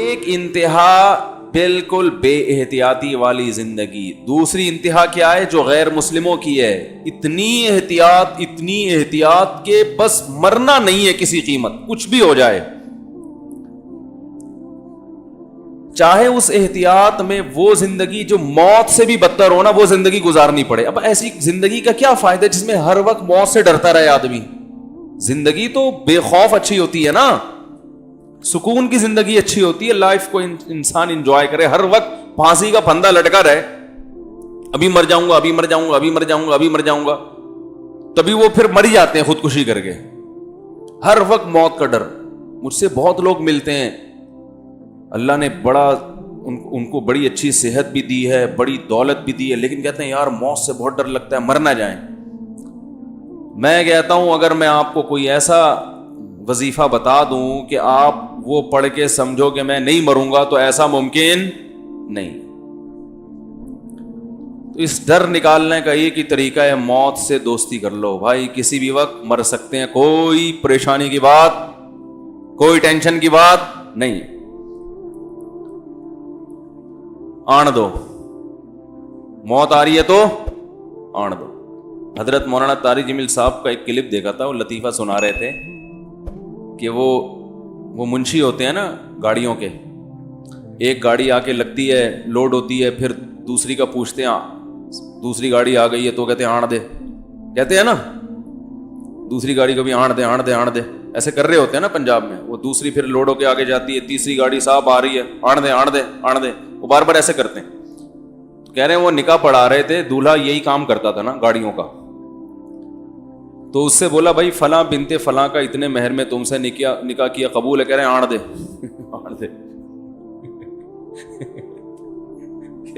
ایک انتہا بالکل بے احتیاطی والی زندگی. دوسری انتہا کیا ہے جو غیر مسلموں کی ہے؟ اتنی احتیاط کہ بس مرنا نہیں ہے کسی قیمت, کچھ بھی ہو جائے, چاہے اس احتیاط میں وہ زندگی جو موت سے بھی بدتر ہو نا وہ زندگی گزارنی پڑے. اب ایسی زندگی کا کیا فائدہ جس میں ہر وقت موت سے ڈرتا رہے آدمی؟ زندگی تو بے خوف اچھی ہوتی ہے نا, سکون کی زندگی اچھی ہوتی ہے, لائف کو انسان انجوائے کرے, ہر وقت پھانسی کا پھندا لٹکا رہے, ابھی مر جاؤں گا, ابھی مر جاؤں گا, ابھی مر جاؤں گا, ابھی مر جاؤں گا, تبھی وہ پھر مر جاتے ہیں خودکشی کر کے. ہر وقت موت کا ڈر. مجھ سے بہت لوگ ملتے ہیں, اللہ نے بڑا ان کو بڑی اچھی صحت بھی دی ہے, بڑی دولت بھی دی ہے, لیکن کہتے ہیں یار موت سے بہت ڈر لگتا ہے, مر نہ جائیں. میں کہتا ہوں اگر میں آپ کو کوئی ایسا وظیفہ بتا دوں کہ آپ وہ پڑھ کے سمجھو کہ میں نہیں مروں گا, تو ایسا ممکن نہیں. تو اس ڈر نکالنے کا ایک ہی طریقہ ہے, موت سے دوستی کر لو بھائی. کسی بھی وقت مر سکتے ہیں, کوئی پریشانی کی بات, کوئی ٹینشن کی بات نہیں. آن دو, موت آ رہی ہے تو آن دو. حضرت مولانا طارق جمیل صاحب کا ایک کلپ دیکھا تھا, وہ لطیفہ سنا رہے تھے کہ وہ منشی ہوتے ہیں نا گاڑیوں کے, ایک گاڑی آ کے لگتی ہے, لوڈ ہوتی ہے, پھر دوسری کا پوچھتے ہیں دوسری گاڑی آ گئی ہے تو کہتے ہیں آن دے, کہتے ہیں نا دوسری گاڑی کو بھی آن دے آن دے آن دے, ایسے کر رہے ہوتے ہیں نا پنجاب میں. وہ دوسری پھر لوڈ ہو کے آگے جاتی ہے, تیسری گاڑی صاحب آ رہی ہے, آن دے آن دے آن دے, وہ بار بار ایسے کرتے ہیں. کہہ رہے ہیں وہ نکاح پڑھا رہے تھے, دولہا یہی کام کرتا تھا نا گاڑیوں کا, تو اس سے بولا بھائی فلاں بنت فلاں کا اتنے مہر میں تم سے نکاح کیا, قبول ہے؟ کہہ رہے ہیں آن دے آن دے.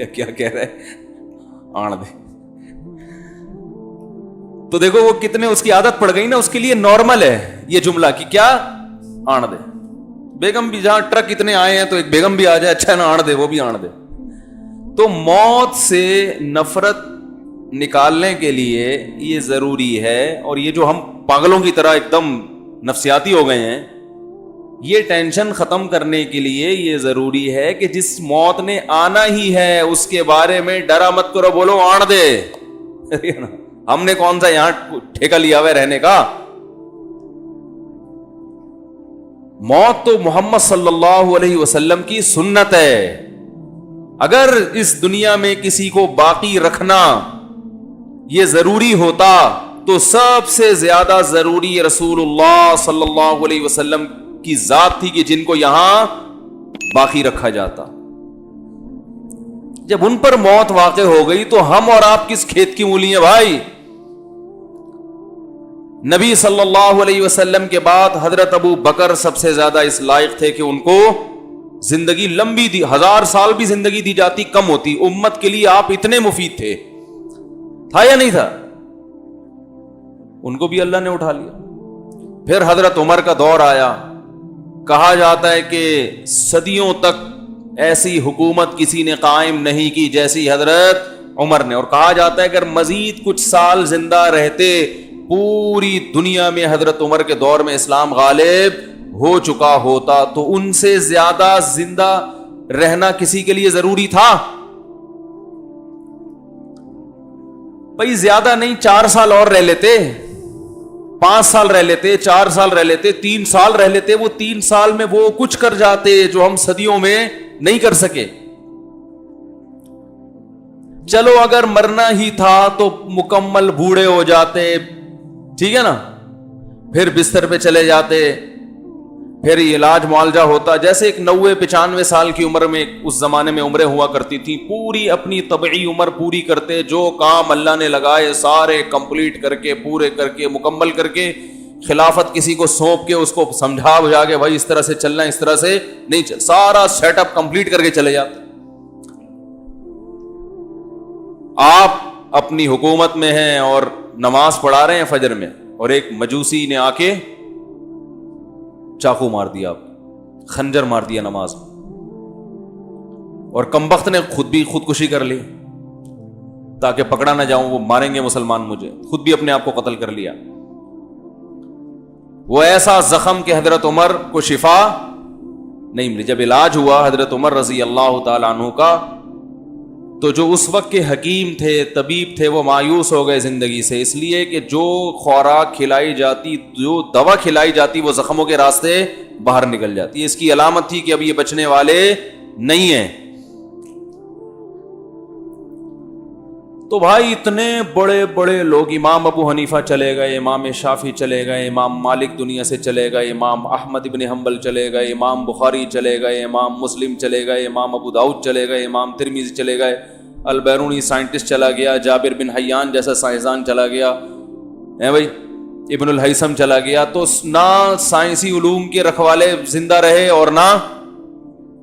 کیا کہہ رہے آن دے. تو دیکھو وہ کتنے اس کی عادت پڑ گئی نا, اس کے لیے نارمل ہے یہ جملہ کہ کیا آن دے. بیگم بھی جہاں ٹرک اتنے آئے ہیں تو ایک بیگم بھی آ جائے, اچھا نا آن دے, وہ بھی آن دے. تو موت سے نفرت نکالنے کے لیے یہ ضروری ہے, اور یہ جو ہم پاگلوں کی طرح ایک دم نفسیاتی ہو گئے ہیں, یہ ٹینشن ختم کرنے کے لیے یہ ضروری ہے کہ جس موت نے آنا ہی ہے اس کے بارے میں ڈرا مت کرو, بولو آن دے. ہم نے کون سا یہاں ٹھیکہ لیا ہوا رہنے کا؟ موت تو محمد صلی اللہ علیہ وسلم کی سنت ہے. اگر اس دنیا میں کسی کو باقی رکھنا یہ ضروری ہوتا تو سب سے زیادہ ضروری رسول اللہ صلی اللہ علیہ وسلم کی ذات تھی کہ جن کو یہاں باقی رکھا جاتا. جب ان پر موت واقع ہو گئی تو ہم اور آپ کس کھیت کی مولی ہیں بھائی؟ نبی صلی اللہ علیہ وسلم کے بعد حضرت ابو بکر سب سے زیادہ اس لائق تھے کہ ان کو زندگی لمبی دی, 1000 سال بھی زندگی دی جاتی کم ہوتی. امت کے لیے آپ اتنے مفید تھے, تھا یا نہیں تھا؟ ان کو بھی اللہ نے اٹھا لیا. پھر حضرت عمر کا دور آیا, کہا جاتا ہے کہ صدیوں تک ایسی حکومت کسی نے قائم نہیں کی جیسی حضرت عمر نے, اور کہا جاتا ہے اگر مزید کچھ سال زندہ رہتے پوری دنیا میں حضرت عمر کے دور میں اسلام غالب ہو چکا ہوتا. تو ان سے زیادہ زندہ رہنا کسی کے لیے ضروری تھا؟ بھائی زیادہ نہیں, 4 سال اور رہ لیتے, 5 سال رہ لیتے, 4 سال رہ لیتے, 3 سال رہ لیتے. وہ 3 سال میں وہ کچھ کر جاتے جو ہم صدیوں میں نہیں کر سکے. چلو اگر مرنا ہی تھا تو مکمل بوڑھے ہو جاتے, ٹھیک ہے نا, پھر بستر پہ چلے جاتے, پھر علاج معالجہ ہوتا. جیسے ایک 90-95 سال کی عمر میں اس زمانے میں عمریں ہوا کرتی تھی, پوری اپنی طبعی عمر پوری کرتے, جو کام اللہ نے لگائے سارے کمپلیٹ کر کے, پورے کر کے, مکمل کر کے, خلافت کسی کو سونپ کے اس کو سمجھا بجھا کے بھائی اس طرح سے چلنا, اس طرح سے نہیں چل, سارا سیٹ اپ کمپلیٹ کر کے چلے جاتے. آپ اپنی حکومت میں ہیں اور نماز پڑھا رہے ہیں فجر میں, اور ایک مجوسی نے آ کے چاقو مار دیا, خنجر مار دیا نماز میں, اور کمبخت نے خود بھی خودکشی کر لی تاکہ پکڑا نہ جاؤں, وہ ماریں گے مسلمان مجھے, خود بھی اپنے آپ کو قتل کر لیا. وہ ایسا زخم کہ حضرت عمر کو شفا نہیں ملی. جب علاج ہوا حضرت عمر رضی اللہ تعالیٰ عنہ کا, تو جو اس وقت کے حکیم تھے, طبیب تھے, وہ مایوس ہو گئے زندگی سے, اس لیے کہ جو خوراک کھلائی جاتی, جو دوا کھلائی جاتی, وہ زخموں کے راستے باہر نکل جاتی. اس کی علامت تھی کہ اب یہ بچنے والے نہیں ہیں. تو بھائی اتنے بڑے بڑے لوگ, امام ابو حنیفہ چلے گئے, امام شافعی چلے گئے, امام مالک دنیا سے چلے گئے, امام احمد ابن حنبل چلے گئے, امام بخاری چلے گئے, امام مسلم چلے گئے, امام ابو داؤد چلے گئے, امام ترمذی چلے گئے, البیرونی سائنٹسٹ چلا گیا, جابر بن حیان جیسا سائنسدان چلا گیا, بھائی ابن الہیثم چلا گیا. تو نہ سائنسی علوم کے رکھوالے زندہ رہے اور نہ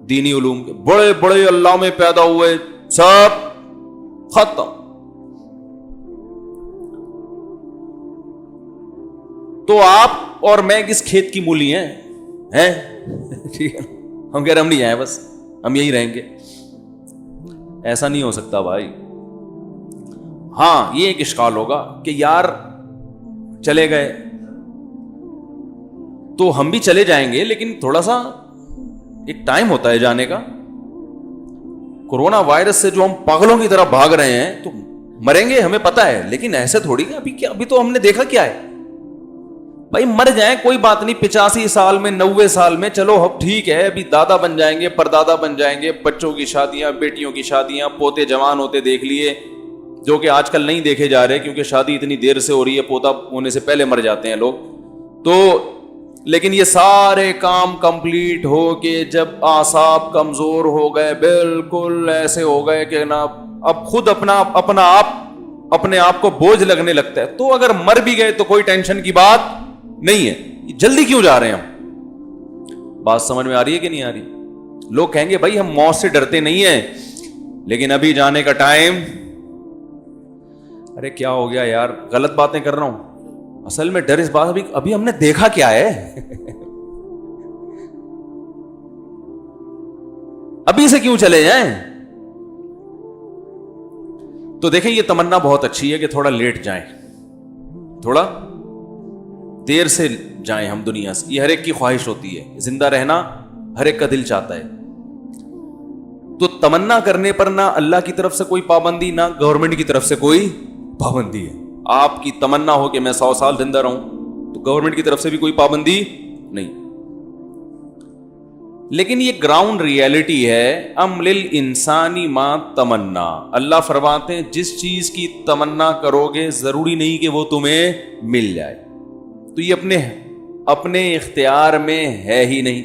دینی علوم کے. بڑے بڑے علامے پیدا ہوئے, سب ختم. تو آپ اور میں کس کھیت کی مولی ہیں؟ ٹھیک ہے, ہم کہہ رہے ہم نہیں آئے, بس ہم یہی رہیں گے. ایسا نہیں ہو سکتا بھائی. ہاں یہ ایک اشکال ہوگا کہ یار چلے گئے تو ہم بھی چلے جائیں گے, لیکن تھوڑا سا ایک ٹائم ہوتا ہے جانے کا. کورونا وائرس سے جو ہم پاگلوں کی طرح بھاگ رہے ہیں, تو مریں گے ہمیں پتا ہے, لیکن ایسے تھوڑی ہے. ابھی تو ہم نے دیکھا کیا ہے بھائی, مر جائیں کوئی بات نہیں, 85 سال میں, 90 سال میں, چلو اب ٹھیک ہے, ابھی دادا بن جائیں گے, پردادا بن جائیں گے, بچوں کی شادیاں, بیٹیوں کی شادیاں, پوتے جوان ہوتے دیکھ لیے, جو کہ آج کل نہیں دیکھے جا رہے کیونکہ شادی اتنی دیر سے ہو رہی ہے, پوتا ہونے سے پہلے مر جاتے ہیں لوگ. تو لیکن یہ سارے کام کمپلیٹ ہو کے جب اعصاب کمزور ہو گئے, بالکل ایسے ہو گئے کہ نا اب خود اپنے آپ کو بوجھ لگنے لگتا ہے, تو اگر مر بھی گئے تو کوئی ٹینشن کی بات نہیں ہے. جلدی کیوں جا رہے ہیں ہم؟ بات سمجھ میں آ رہی ہے کہ نہیں آ رہی؟ لوگ کہیں گے بھائی ہم موت سے ڈرتے نہیں ہیں, لیکن ابھی جانے کا ٹائم. ارے کیا ہو گیا یار, غلط باتیں کر رہا ہوں؟ اصل میں ڈر اس بات, ابھی ہم نے دیکھا کیا ہے, ابھی سے کیوں چلے جائیں؟ تو دیکھیں یہ تمنا بہت اچھی ہے کہ تھوڑا لیٹ جائیں, تھوڑا دیر سے جائیں ہم دنیا سے. یہ ہر ایک کی خواہش ہوتی ہے, زندہ رہنا ہر ایک کا دل چاہتا ہے. تو تمنا کرنے پر نہ اللہ کی طرف سے کوئی پابندی, نہ گورنمنٹ کی طرف سے کوئی پابندی ہے. آپ کی تمنا ہو کہ میں 100 سال زندہ رہوں, تو گورنمنٹ کی طرف سے بھی کوئی پابندی نہیں. لیکن یہ گراؤنڈ ریئلٹی ہے, ام للانسانی ما تمنا. اللہ فرماتے ہیں جس چیز کی تمنا کرو گے ضروری نہیں کہ وہ تمہیں مل جائے. تو یہ اپنے اختیار میں ہے ہی نہیں.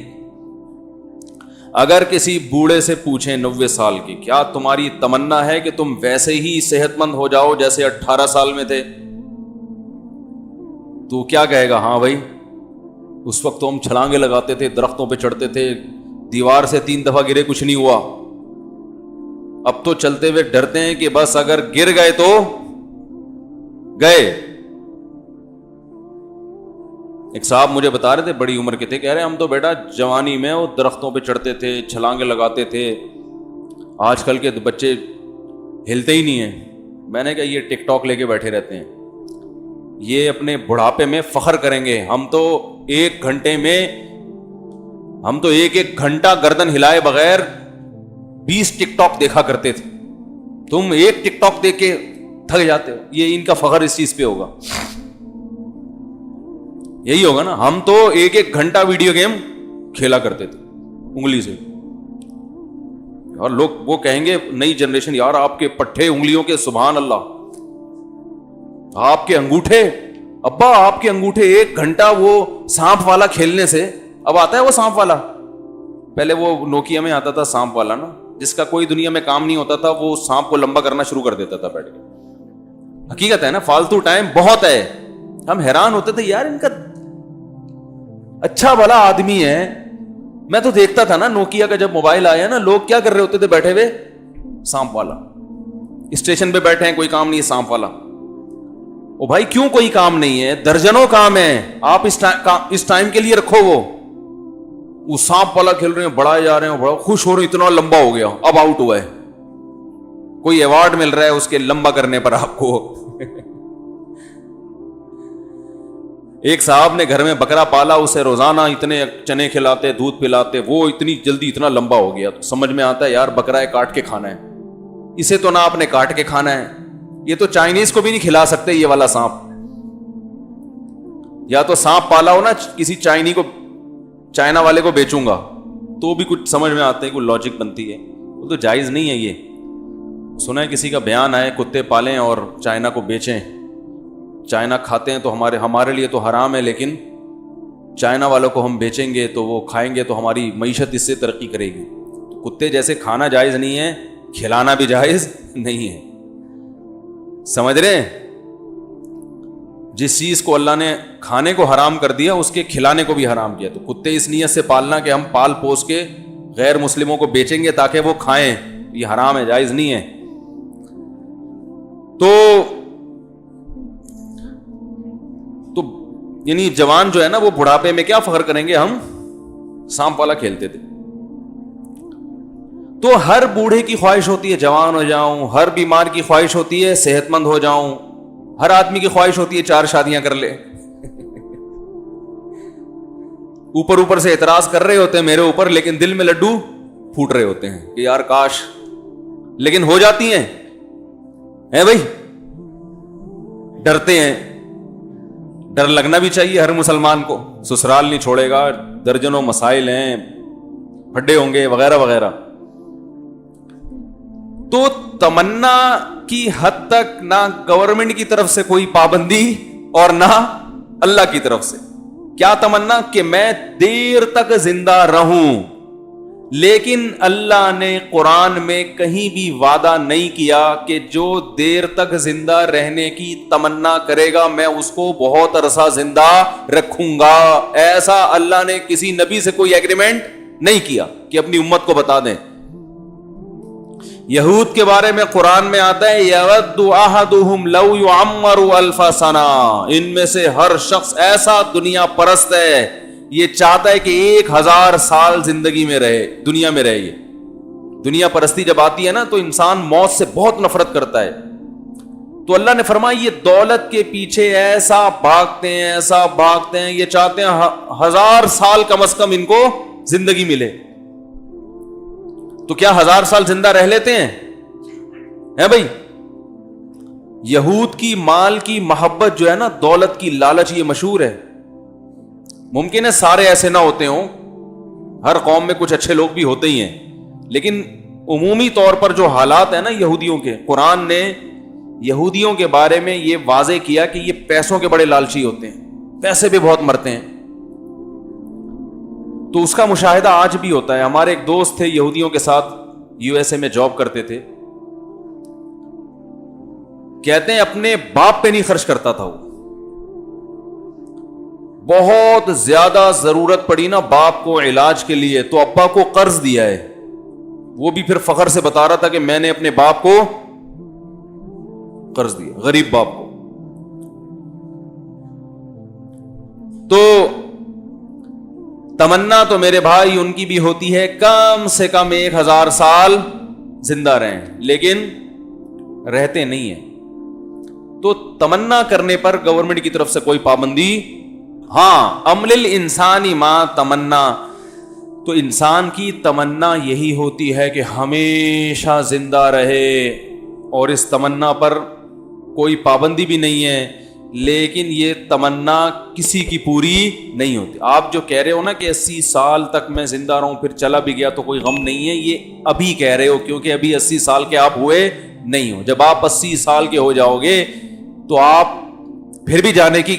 اگر کسی بوڑھے سے پوچھیں 90 سال کی, کیا تمہاری تمنا ہے کہ تم ویسے ہی صحت مند ہو جاؤ جیسے 18 سال میں تھے, تو کیا کہے گا؟ ہاں بھائی, اس وقت تو ہم چھلانگیں لگاتے تھے, درختوں پہ چڑھتے تھے, دیوار سے 3 دفعہ گرے کچھ نہیں ہوا. اب تو چلتے ہوئے ڈرتے ہیں کہ بس اگر گر گئے تو گئے. ایک صاحب مجھے بتا رہے تھے, بڑی عمر کے تھے, کہہ رہے ہم تو بیٹا جوانی میں وہ درختوں پہ چڑھتے تھے, چھلانگیں لگاتے تھے, آج کل کے بچے ہلتے ہی نہیں ہیں. میں نے کہا یہ ٹک ٹاک لے کے بیٹھے رہتے ہیں, یہ اپنے بڑھاپے میں فخر کریں گے. ہم تو ایک گھنٹہ گردن ہلائے بغیر 20 ٹک ٹاک دیکھا کرتے تھے, تم ایک ٹک ٹاک دیکھ کے تھک جاتے ہو. یہ ان کا فخر اس چیز پہ ہوگا, یہی ہوگا نا. ہم تو ایک گھنٹہ ویڈیو گیم کھیلا کرتے تھے انگلی سے, اور لوگ وہ کہیں گے نئی جنریشن, یار آپ کے پٹھے انگلیوں کے, سبحان اللہ, آپ کے انگوٹھے, ابا آپ کے انگوٹھے 1 گھنٹہ وہ سانپ والا کھیلنے سے. اب آتا ہے وہ سانپ والا, پہلے وہ نوکیا میں آتا تھا سانپ والا نا, جس کا کوئی دنیا میں کام نہیں ہوتا تھا, وہ سانپ کو لمبا کرنا شروع کر دیتا تھا بیٹھ کے. حقیقت ہے نا, فالتو ٹائم بہت ہے. ہم حیران ہوتے تھے یار ان کا اچھا بھلا آدمی ہے. میں تو دیکھتا تھا نا نوکیا کا جب موبائل آیا نا, لوگ کیا کر رہے ہوتے تھے بیٹھے ہوئے, سانپ والا. اسٹیشن پہ بیٹھے ہیں, کوئی کام نہیں ہے, سانپ والا. او بھائی کیوں کوئی کام نہیں ہے؟ درجنوں کام ہے, آپ اس ٹائم کے لیے رکھو. وہ سانپ والا کھیل رہے ہیں, بڑھائے جا رہے ہیں, بڑا خوش ہو رہے ہیں, اتنا لمبا ہو گیا, اب آؤٹ ہوا ہے, کوئی ایوارڈ مل رہا ہے اس کے لمبا کرنے پر آپ کو. ایک صاحب نے گھر میں بکرا پالا, اسے روزانہ اتنے چنے کھلاتے, دودھ پلاتے, وہ اتنی جلدی اتنا لمبا ہو گیا. تو سمجھ میں آتا ہے یار بکرا ہے کاٹ کے کھانا ہے, اسے تو نہ آپ نے کاٹ کے کھانا ہے, یہ تو چائنیز کو بھی نہیں کھلا سکتے یہ والا سانپ. یا تو سانپ پالا ہو نا کسی چائنا والے کو بیچوں گا تو بھی کچھ سمجھ میں آتے ہیں, کوئی لاجک بنتی ہے. وہ تو جائز نہیں ہے. یہ سنا ہے کسی کا بیان آئے کتے پالیں اور چائنا کو بیچیں, چائنا کھاتے ہیں تو ہمارے لیے تو حرام ہے, لیکن چائنا والوں کو ہم بیچیں گے تو وہ کھائیں گے تو ہماری معیشت اس سے ترقی کرے گی. تو کتے جیسے کھانا جائز نہیں ہے, کھلانا بھی جائز نہیں ہے. سمجھ رہے ہیں؟ جس چیز کو اللہ نے کھانے کو حرام کر دیا اس کے کھلانے کو بھی حرام کیا. تو کتے اس نیت سے پالنا کہ ہم پال پوس کے غیر مسلموں کو بیچیں گے تاکہ وہ کھائیں, یہ حرام ہے, جائز نہیں ہے. تو یعنی جوان جو ہے نا وہ بڑھاپے میں کیا فخر کریں گے, ہم سانپ والا کھیلتے تھے. تو ہر بوڑھے کی خواہش ہوتی ہے جوان ہو جاؤں, ہر بیمار کی خواہش ہوتی ہے صحت مند ہو جاؤں, ہر آدمی کی خواہش ہوتی ہے 4 شادیاں کر لے. اوپر سے اعتراض کر رہے ہوتے ہیں میرے اوپر, لیکن دل میں لڈو پھوٹ رہے ہوتے ہیں کہ یار کاش, لیکن ہو جاتی ہیں بھائی. ڈرتے ہیں, ڈر لگنا بھی چاہیے ہر مسلمان کو. سسرال نہیں چھوڑے گا, درجنوں مسائل ہیں, پھڈے ہوں گے وغیرہ وغیرہ. تو تمنا کی حد تک نہ گورنمنٹ کی طرف سے کوئی پابندی اور نہ اللہ کی طرف سے. کیا تمنا کہ میں دیر تک زندہ رہوں, لیکن اللہ نے قرآن میں کہیں بھی وعدہ نہیں کیا کہ جو دیر تک زندہ رہنے کی تمنا کرے گا میں اس کو بہت عرصہ زندہ رکھوں گا. ایسا اللہ نے کسی نبی سے کوئی ایگریمنٹ نہیں کیا کہ اپنی امت کو بتا دیں. یہود کے بارے میں قرآن میں آتا ہے یود احدہم لو یعمر الف سنہ, ان میں سے ہر شخص ایسا دنیا پرست ہے یہ چاہتا ہے کہ 1000 سال زندگی میں رہے, دنیا میں رہے. یہ دنیا پرستی جب آتی ہے نا تو انسان موت سے بہت نفرت کرتا ہے. تو اللہ نے فرمایا یہ دولت کے پیچھے ایسا بھاگتے ہیں, یہ چاہتے ہیں 1000 سال کم از کم ان کو زندگی ملے. تو کیا 1000 سال زندہ رہ لیتے ہیں بھائی؟ یہود کی مال کی محبت جو ہے نا, دولت کی لالچ, یہ مشہور ہے. ممکن ہے سارے ایسے نہ ہوتے ہوں, ہر قوم میں کچھ اچھے لوگ بھی ہوتے ہی ہیں, لیکن عمومی طور پر جو حالات ہیں نا یہودیوں کے, قرآن نے یہودیوں کے بارے میں یہ واضح کیا کہ یہ پیسوں کے بڑے لالچی ہوتے ہیں, پیسے بھی بہت مرتے ہیں. تو اس کا مشاہدہ آج بھی ہوتا ہے. ہمارے ایک دوست تھے یہودیوں کے ساتھ, USA میں جاب کرتے تھے, کہتے ہیں اپنے باپ پہ نہیں خرچ کرتا تھا وہ. بہت زیادہ ضرورت پڑی نا باپ کو علاج کے لیے تو ابا کو قرض دیا ہے. وہ بھی پھر فخر سے بتا رہا تھا کہ میں نے اپنے باپ کو قرض دیا, غریب باپ کو. تو تمنا تو میرے بھائی ان کی بھی ہوتی ہے کم سے کم 1000 سال زندہ رہیں, لیکن رہتے نہیں ہیں. تو تمنا کرنے پر گورنمنٹ کی طرف سے کوئی پابندی, ہاں عمل الانسانی ما تمنا, تو انسان کی تمنا یہی ہوتی ہے کہ ہمیشہ زندہ رہے, اور اس تمنا پر کوئی پابندی بھی نہیں ہے, لیکن یہ تمنا کسی کی پوری نہیں ہوتی. آپ جو کہہ رہے ہو نا کہ 80 سال تک میں زندہ رہوں پھر چلا بھی گیا تو کوئی غم نہیں ہے, یہ ابھی کہہ رہے ہو کیونکہ ابھی 80 سال کے آپ ہوئے نہیں ہو. جب آپ 80 سال کے ہو جاؤ گے تو آپ پھر بھی جانے کی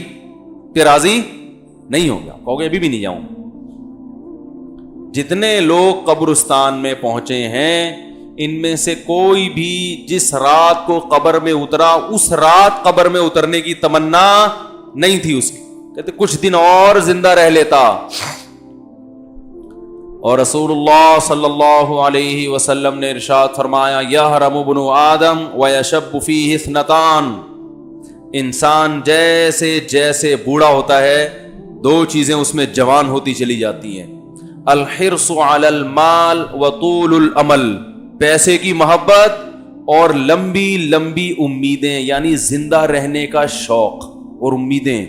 راضی نہیں ہوں گے, آپ کہو گے ابھی بھی نہیں جاؤں. جتنے لوگ قبرستان میں پہنچے ہیں ان میں سے کوئی بھی جس رات کو قبر میں اترا اس رات قبر میں اترنے کی تمنا نہیں تھی اس کی, کہتے کچھ دن اور زندہ رہ لیتا. اور رسول اللہ صلی اللہ علیہ وسلم نے ارشاد فرمایا یحرم ابن آدم ویشب فیہ اثنتان, انسان جیسے جیسے بوڑھا ہوتا ہے 2 چیزیں اس میں جوان ہوتی چلی جاتی ہیں, الحرص علی المال وطول الامل, پیسے کی محبت اور لمبی لمبی امیدیں, یعنی زندہ رہنے کا شوق اور امیدیں.